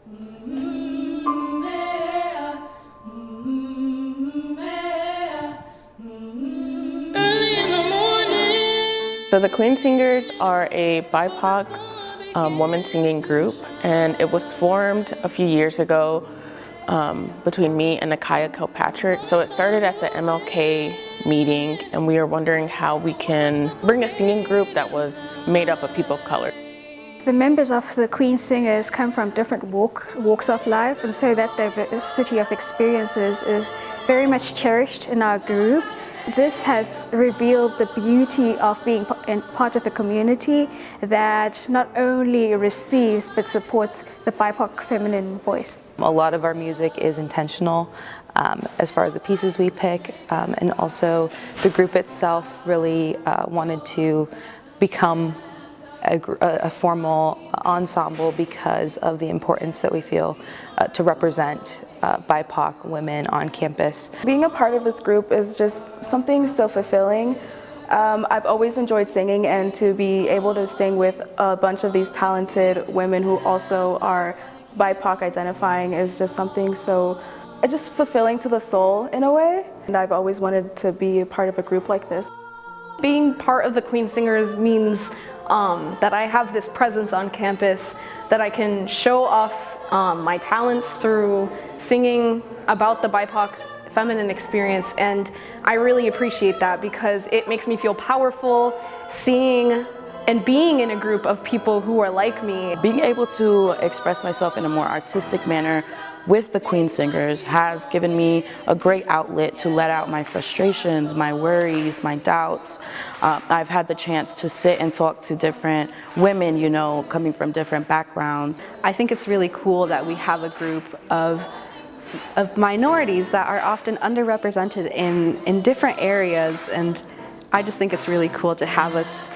So the Queen Singers are a BIPOC woman singing group, and it was formed a few years ago between me and Nakaya Kilpatrick. So it started at the MLK meeting, and we are wondering how we can bring a singing group that was made up of people of color. The members of the Queen Singers come from different walks of life, and so that diversity of experiences is very much cherished in our group. This has revealed the beauty of being part of a community that not only receives but supports the BIPOC feminine voice. A lot of our music is intentional as far as the pieces we pick, and also the group itself really wanted to become a formal ensemble because of the importance that we feel to represent BIPOC women on campus. Being a part of this group is just something so fulfilling. I've always enjoyed singing, and to be able to sing with a bunch of these talented women who also are BIPOC identifying is just something so just fulfilling to the soul in a way. And I've always wanted to be a part of a group like this. Being part of the Queen Singers means that I have this presence on campus, that I can show off my talents through singing about the BIPOC feminine experience, and I really appreciate that because it makes me feel powerful seeing and being in a group of people who are like me. Being able to express myself in a more artistic manner with the Queen Singers has given me a great outlet to let out my frustrations, my worries, my doubts. I've had the chance to sit and talk to different women, you know, coming from different backgrounds. I think it's really cool that we have a group of minorities that are often underrepresented in different areas, and I just think it's really cool to have us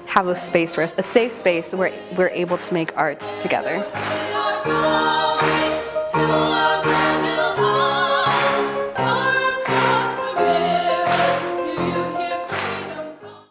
have a space for us, a safe space where we're able to make art together.